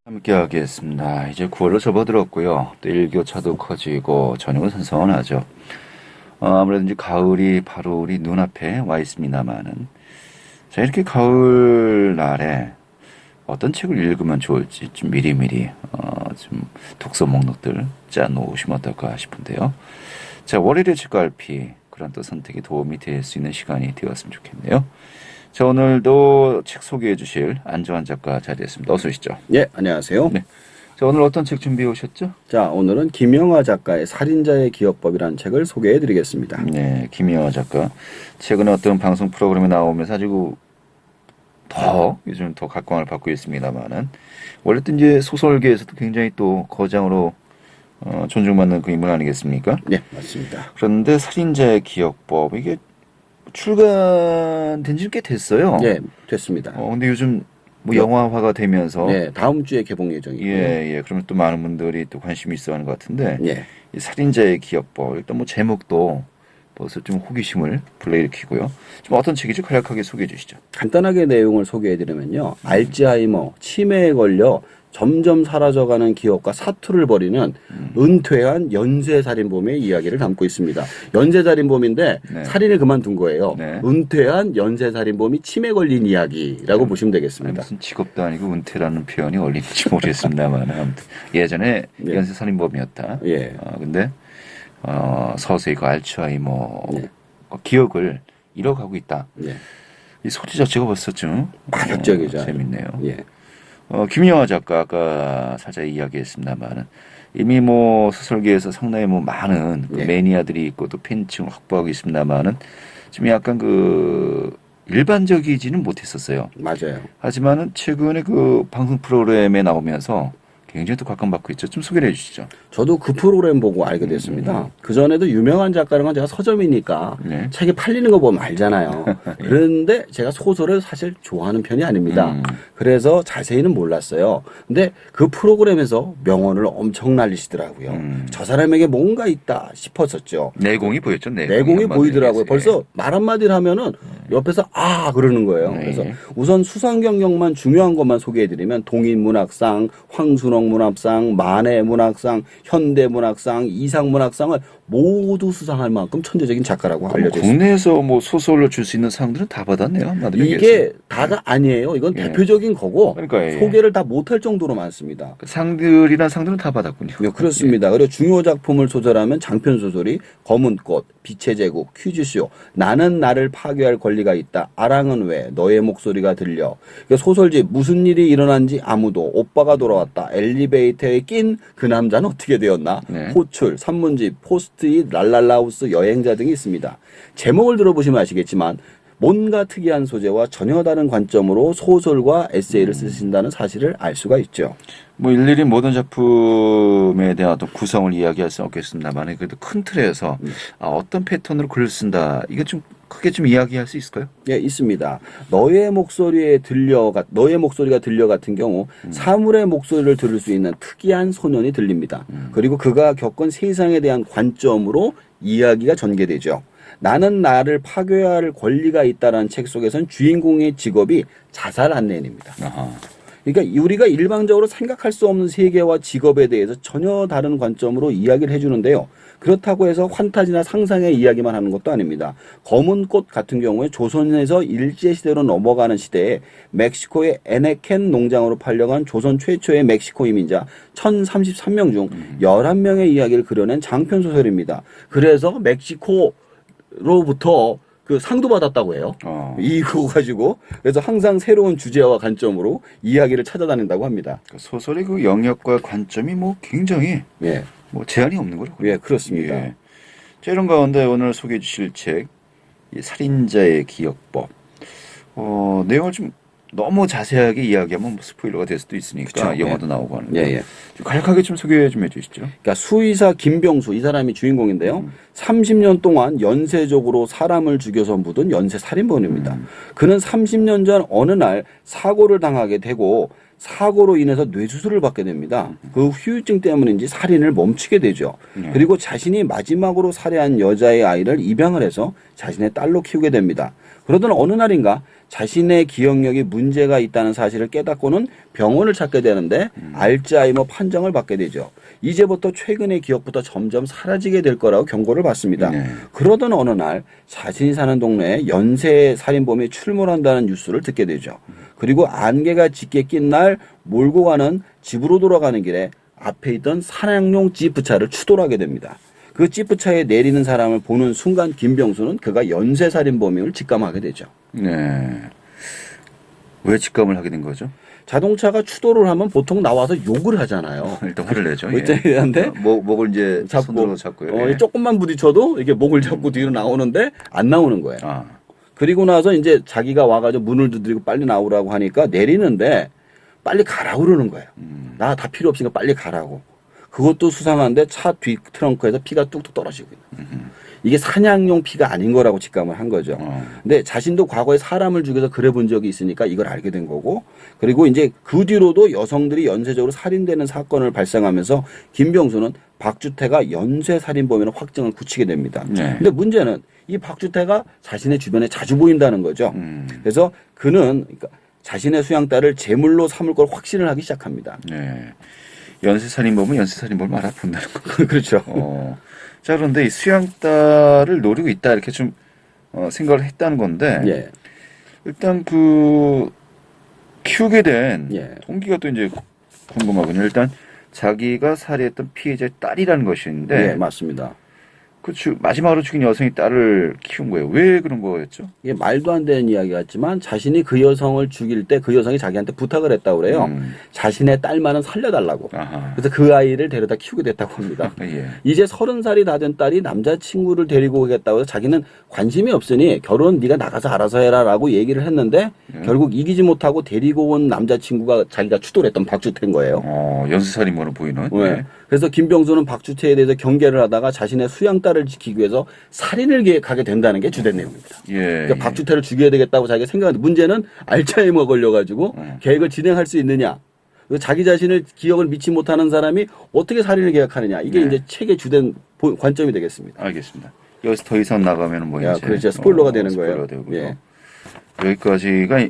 함께 하겠습니다. 이제 9월로 접어들었고요. 또 일교차도 커지고 저녁은 선선하죠. 아무래도 이제 가을이 바로 우리 눈앞에 와 있습니다만은, 자, 이렇게 가을 날에 어떤 책을 읽으면 좋을지 좀 미리미리 좀 독서 목록들 짜 놓으시면 어떨까 싶은데요. 자, 월요일의 책과 RP, 그런 또 선택에 도움이 될 수 있는 시간이 되었으면 좋겠네요. 자, 오늘도 책 소개해 주실 안정환 작가 자리했습니다. 어서 오시죠. 예, 안녕하세요. 네. 자, 오늘 어떤 책 준비해 오셨죠? 자, 오늘은 김영하 작가의 살인자의 기억법이라는 책을 소개해 드리겠습니다. 네, 김영하 작가. 최근에 어떤 방송 프로그램에 나오면서 아주 요즘 더 각광을 받고 있습니다만은, 원래 또 이제 소설계에서도 굉장히 또 거장으로 존중받는 그 인물 아니겠습니까? 네, 맞습니다. 그런데 살인자의 기억법, 이게 출간된 지 꽤 됐어요. 네, 됐습니다. 근데 요즘 뭐 영화화가 되면서 네, 다음 주에 개봉 예정이고요. 예. 그러면 또 많은 분들이 또 관심이 있어 하는 것 같은데, 예. 이 살인자의 기억법, 일단 뭐 제목도 벌써 좀 호기심을 불러일으키고요. 좀 어떤 책이죠? 간략하게 소개해 주시죠. 간단하게 내용을 소개해 드리면요. 알츠하이머, 치매에 걸려 점점 사라져가는 기억과 사투를 벌이는 은퇴한 연쇄살인범의 이야기를 담고 있습니다. 연쇄살인범인데 네. 살인을 그만둔 거예요. 네. 은퇴한 연쇄살인범이 치매 걸린 이야기라고 보시면 되겠습니다. 무슨 직업도 아니고 은퇴라는 표현이 어울리는지 모르겠습니다만, 아무튼 예전에 네. 연쇄살인범이었다. 예. 근데 서서히 그 알츠하이머 네. 기억을 잃어가고 있다. 예. 이 소리 자체가 벌써 좀 파격적이죠. 재밌네요. 예. 김영하 작가 아까 살짝 이야기했습니다만은, 이미 뭐 소설계에서 상당히 뭐 많은 그 예. 매니아들이 있고 또 팬층을 확보하고 있습니다만은, 좀 약간 그 일반적이지는 못했었어요. 맞아요. 하지만은 최근에 그 방송 프로그램에 나오면서 굉장히 또 각광받고 있죠. 좀 소개를 해주시죠. 저도 그 프로그램 보고 알게 됐습니다. 그전에도 유명한 작가랑은 제가 서점이니까 네. 책이 팔리는 거 보면 알잖아요. 그런데 제가 소설을 사실 좋아하는 편이 아닙니다. 그래서 자세히는 몰랐어요. 근데 그 프로그램에서 명언을 엄청 날리시더라고요. 저 사람에게 뭔가 있다 싶었었죠. 내공이 보였죠. 내공이 한마디로 보이더라고요. 얘기해서. 벌써 말 한마디를 하면은 옆에서 그러는 거예요. 네. 그래서 우선 수상 경력만 중요한 것만 소개해드리면 동인문학상, 황순옥 문학상, 만해 문학상, 현대문학상, 이상문학상을 모두 수상할 만큼 천재적인 작가라고 알려져 있습니다. 국내에서 뭐 소설로 줄 수 있는 상들은 다 받았네요. 한마디로 이게 얘기해서. 다가 아니에요. 이건 예. 대표적인 거고 그러니까, 예. 소개를 다 못할 정도로 많습니다. 그 상들이란 상들은 다 받았군요. 네, 그렇습니다. 그리고 중요 작품을 소설하면 장편 소설이 검은꽃, 빛의 제국, 퀴즈쇼, 나는 나를 파괴할 권리가 있다, 아랑은 왜, 너의 목소리가 들려. 그러니까 소설집 무슨 일이 일어난지 아무도, 오빠가 돌아왔다, 엘리베이터에 낀 그 남자는 어떻게 되었나, 네. 호출, 산문집, 포스트잇, 랄랄라우스, 여행자 등이 있습니다. 제목을 들어보시면 아시겠지만 뭔가 특이한 소재와 전혀 다른 관점으로 소설과 에세이를 쓰신다는 사실을 알 수가 있죠. 뭐 일일이 모든 작품에 대한 어떤 구성을 이야기할 수는 없겠습니다만, 그래도 큰 틀에서 어떤 패턴으로 글을 쓴다, 이건 좀 크게 좀 이야기할 수 있을까요? 예, 있습니다. 너의 목소리가 들려 같은 경우 사물의 목소리를 들을 수 있는 특이한 소년이 들립니다. 그리고 그가 겪은 세상에 대한 관점으로 이야기가 전개되죠. 나는 나를 파괴할 권리가 있다라는 책 속에서는 주인공의 직업이 자살 안내인입니다. 아하. 그러니까 우리가 일반적으로 생각할 수 없는 세계와 직업에 대해서 전혀 다른 관점으로 이야기를 해주는데요. 그렇다고 해서 환타지나 상상의 이야기만 하는 것도 아닙니다. 검은 꽃 같은 경우에 조선에서 일제시대로 넘어가는 시대에 멕시코의 에네켄 농장으로 팔려간 조선 최초의 멕시코 이민자 1033명 중 11명의 이야기를 그려낸 장편소설입니다. 그래서 멕시코로부터 그 상도 받았다고 해요. 이거 가지고. 그래서 항상 새로운 주제와 관점으로 이야기를 찾아다닌다고 합니다. 그 소설의 그 영역과 관점이 뭐 굉장히 예. 뭐 제한이 없는 거로. 예, 그렇습니다. 예. 자, 이런 가운데 오늘 소개해 주실 책, 이 살인자의 기억법. 내용을 좀 너무 자세하게 이야기하면 뭐 스포일러가 될 수도 있으니까, 그쵸, 영화도 예. 나오고 하는데. 예, 예. 좀 간략하게 좀 소개 좀 해주시죠. 그러니까 수의사 김병수 이 사람이 주인공인데요. 30년 동안 연쇄적으로 사람을 죽여서 묻은 연쇄 살인범입니다. 그는 30년 전 어느 날 사고를 당하게 되고 사고로 인해서 뇌수술을 받게 됩니다. 그 후유증 때문인지 살인을 멈추게 되죠. 그리고 자신이 마지막으로 살해한 여자의 아이를 입양을 해서 자신의 딸로 키우게 됩니다. 그러던 어느 날인가 자신의 기억력이 문제가 있다는 사실을 깨닫고는 병원을 찾게 되는데 알츠하이머 판정을 받게 되죠. 이제부터 최근의 기억부터 점점 사라지게 될 거라고 경고를 받습니다. 네. 그러던 어느 날 자신이 사는 동네에 연쇄 살인범이 출몰한다는 뉴스를 듣게 되죠. 그리고 안개가 짙게 낀 날 몰고 가는 집으로 돌아가는 길에 앞에 있던 사냥용 지프차를 추돌하게 됩니다. 그 지프차에 내리는 사람을 보는 순간 김병수는 그가 연쇄살인범임을 직감하게 되죠. 네. 왜 직감을 하게 된 거죠? 자동차가 추돌을 하면 보통 나와서 욕을 하잖아요. 일단 화를 내죠. 일단한데 목을 이제 손으로 잡고요. 예. 조금만 부딪혀도 이게 목을 잡고 뒤로 나오는데 안 나오는 거예요. 아, 그리고 나서 이제 자기가 와가지고 문을 두드리고 빨리 나오라고 하니까 내리는데 빨리 가라고 그러는 거예요. 나 다 필요 없으니까 빨리 가라고. 그것도 수상한데 차 뒤 트렁크에서 피가 뚝뚝 떨어지고 있는. 이게 사냥용 피가 아닌 거라고 직감을 한 거죠. 근데 자신도 과거에 사람을 죽여서 그래 본 적이 있으니까 이걸 알게 된 거고, 그리고 이제 그 뒤로도 여성들이 연쇄적으로 살인되는 사건을 발생하면서 김병수는 박주태가 연쇄살인범이라는 확정을 굳히게 됩니다. 네. 근데 문제는 이 박주태가 자신의 주변에 자주 보인다는 거죠. 그래서 그는 그러니까 자신의 수양딸을 제물로 삼을 걸 확신을 하기 시작합니다. 네. 연쇄살인범은 연쇄살인범을 알아본다는 거. 그렇죠. 자, 그런데 이 수양딸을 노리고 있다 이렇게 좀 생각을 했다는 건데 예. 일단 그 키우게 된 예. 동기가 또 이제 궁금하군요. 일단 자기가 살해했던 피해자의 딸이라는 것인데 예, 맞습니다. 그 마지막으로 죽인 여성이 딸을 키운 거예요. 왜 그런 거였죠? 이게 말도 안 되는 이야기 같지만 자신이 그 여성을 죽일 때 그 여성이 자기한테 부탁을 했다고 그래요. 자신의 딸만은 살려달라고. 아하. 그래서 그 아이를 데려다 키우게 됐다고 합니다. 예. 이제 30살이 다 된 딸이 남자친구를 데리고 오겠다고 해서 자기는 관심이 없으니 결혼 네가 나가서 알아서 해라라고 얘기를 했는데 결국 이기지 못하고 데리고 온 남자친구가 자기가 추돌했던 박주태인 거예요. 연쇄살인범으로 보이는. 네. 예. 그래서 김병수는 박주태에 대해서 경계를 하다가 자신의 수양딸을 지키기 위해서 살인을 계획하게 된다는 게 주된 내용입니다. 예. 그러니까 박주태를 죽여야 되겠다고 자기가 생각하는데 문제는 알츠하이머 걸려가지고 계획을 진행할 수 있느냐. 자기 자신을 기억을 믿지 못하는 사람이 어떻게 살인을 계획하느냐. 이게 이제 책의 주된 관점이 되겠습니다. 알겠습니다. 여기서 더 이상 나가면 뭐 이제 그렇죠. 스포일러가 되는 스포일러 거예요. 되고요. 예. 여기까지가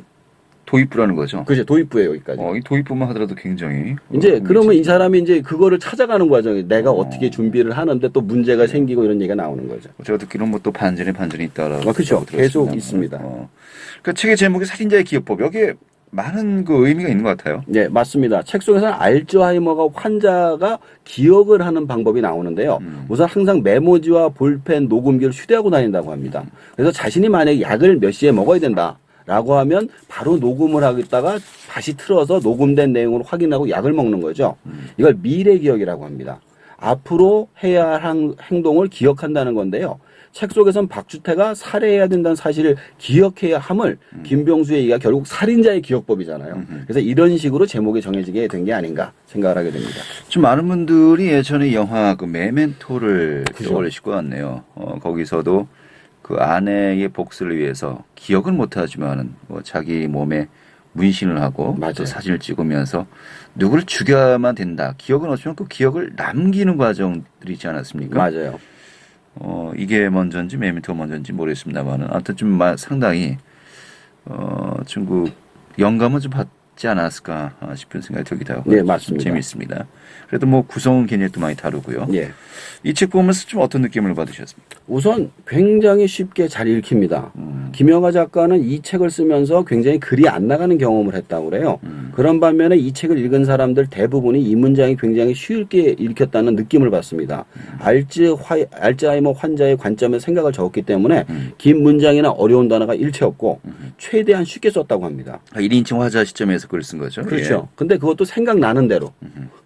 도입부라는 거죠. 그렇죠. 도입부예요, 여기까지. 이 도입부만 하더라도 굉장히 이제 그러면 이 사람이 이제 그거를 찾아가는 과정이 내가 어떻게 준비를 하는데 또 문제가 생기고 이런 얘기가 나오는 거죠. 제가 듣기로는 뭐 또 반전이 있다라고. 그렇죠. 계속 있습니다. 그러니까 책의 제목이 살인자의 기억법. 여기에 많은 그 의미가 있는 것 같아요. 네, 맞습니다. 책 속에서는 알츠하이머가 환자가 기억을 하는 방법이 나오는데요. 우선 항상 메모지와 볼펜, 녹음기를 휴대하고 다닌다고 합니다. 그래서 자신이 만약에 약을 몇 시에 먹어야 된다. 라고 하면 바로 녹음을 하겠다가 다시 틀어서 녹음된 내용을 확인하고 약을 먹는 거죠. 이걸 미래 기억이라고 합니다. 앞으로 해야 할 행동을 기억한다는 건데요. 책 속에서는 박주태가 살해해야 된다는 사실을 기억해야 함을 김병수의 얘기가 결국 살인자의 기억법이잖아요. 그래서 이런 식으로 제목이 정해지게 된 게 아닌가 생각을 하게 됩니다. 좀 많은 분들이 예전에 영화 그 메멘토를 떠올리실 것 같네요. 거기서도 그 아내의 복수를 위해서 기억은 못하지만은 뭐 자기 몸에 문신을 하고 맞아요. 또 사진을 찍으면서 누구를 죽여야만 된다. 기억은 없지만 그 기억을 남기는 과정들이 있지 않았습니까? 맞아요. 이게 먼저인지 메멘토가 먼저인지 모르겠습니다만은 아무튼 좀 상당히 좀 그 영감은 좀 받지 않았을까 싶은 생각이 들기도 하고 네, 맞습니다. 재미있습니다. 그래도 뭐 구성 개념도 많이 다루고요. 예. 이 책 보면서 좀 어떤 느낌을 받으셨습니까? 우선 굉장히 쉽게 잘 읽힙니다. 김영하 작가는 이 책을 쓰면서 굉장히 글이 안 나가는 경험을 했다고 그래요. 그런 반면에 이 책을 읽은 사람들 대부분이 이 문장이 굉장히 쉽게 읽혔다는 느낌을 받습니다. 알츠하이머 환자의 관점에서 생각을 적었기 때문에 긴 문장이나 어려운 단어가 일체 없고 최대한 쉽게 썼다고 합니다. 1인칭 화자 시점에서 글을 쓴 거죠. 그렇죠. 근데 그것도 생각나는 대로.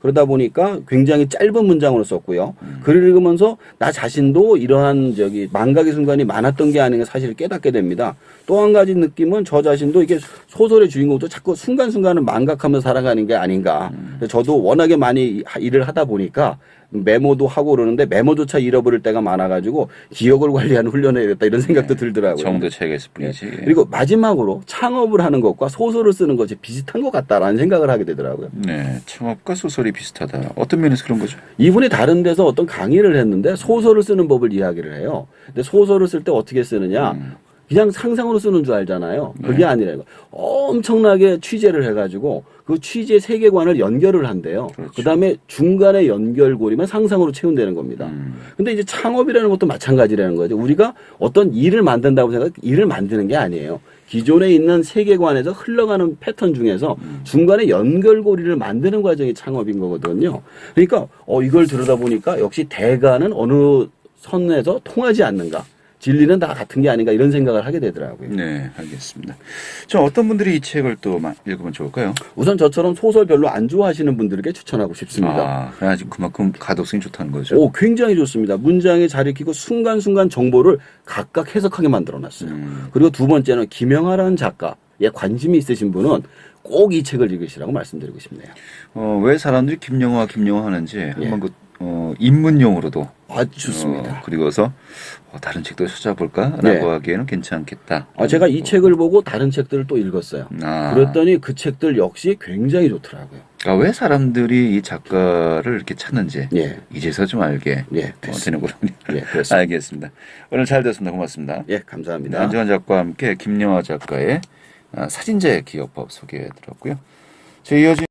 그러다 보니까 굉장히 짧은 문장으로 썼고요. 글을 읽으면서 나 자신도 이러한 망각의 순간이 많았던 게 아닌가 사실을 깨닫게 됩니다. 또 한 가지 느낌은 저 자신도 이게 소설의 주인공도 자꾸 순간순간을 망각하면서 살아가는 게 아닌가. 저도 워낙에 많이 일을 하다 보니까 메모도 하고 그러는데 메모조차 잃어버릴 때가 많아가지고 기억을 관리하는 훈련을 해야겠다 이런 생각도 들더라고요. 정도 책에서 뿐이지. 네. 그리고 마지막으로 창업을 하는 것과 소설을 쓰는 것이 비슷한 것 같다라는 생각을 하게 되더라고요. 네, 창업과 소설이 비슷하다. 어떤 면에서 그런 거죠? 이분이 다른 데서 어떤 강의를 했는데 소설을 쓰는 법을 이야기를 해요. 근데 소설을 쓸 때 어떻게 쓰느냐? 그냥 상상으로 쓰는 줄 알잖아요. 그게 네. 아니라 이거 엄청나게 취재를 해가지고 그 취재 세계관을 연결을 한대요. 그렇죠. 그다음에 중간에 연결고리만 상상으로 채운다는 겁니다. 근데 이제 창업이라는 것도 마찬가지라는 거죠. 우리가 어떤 일을 만든다고 생각, 일을 만드는 게 아니에요. 기존에 있는 세계관에서 흘러가는 패턴 중에서 중간에 연결고리를 만드는 과정이 창업인 거거든요. 그러니까 이걸 들여다보니까 역시 대가는 어느 선에서 통하지 않는가. 진리는 다 같은 게 아닌가 이런 생각을 하게 되더라고요. 네, 알겠습니다. 저 어떤 분들이 이 책을 또 읽으면 좋을까요? 우선 저처럼 소설 별로 안 좋아하시는 분들에게 추천하고 싶습니다. 아, 그래야지 그만큼 가독성이 좋다는 거죠. 오, 굉장히 좋습니다. 문장에 잘 익히고 순간순간 정보를 각각 해석하게 만들어 놨어요. 그리고 두 번째는 김영하라는 작가에 관심이 있으신 분은 꼭 이 책을 읽으시라고 말씀드리고 싶네요. 왜 사람들이 김영하 하는지 예. 한번 입문용으로도 아주 좋습니다. 그리고서 다른 책도 찾아볼까라고 네. 하기에는 괜찮겠다. 제가 이 책을 보고 다른 책들을 또 읽었어요. 아. 그랬더니 그 책들 역시 굉장히 좋더라고요. 그러니까 왜 사람들이 이 작가를 이렇게 찾는지 예. 이제서 좀 알게 예, 되는군요. 예, 그렇습니다. 알겠습니다. 오늘 잘 됐습니다. 고맙습니다. 예, 감사합니다. 안정환 작가와 함께 김영하 작가의 사진제 기업법 소개해 드렸고요. 이어진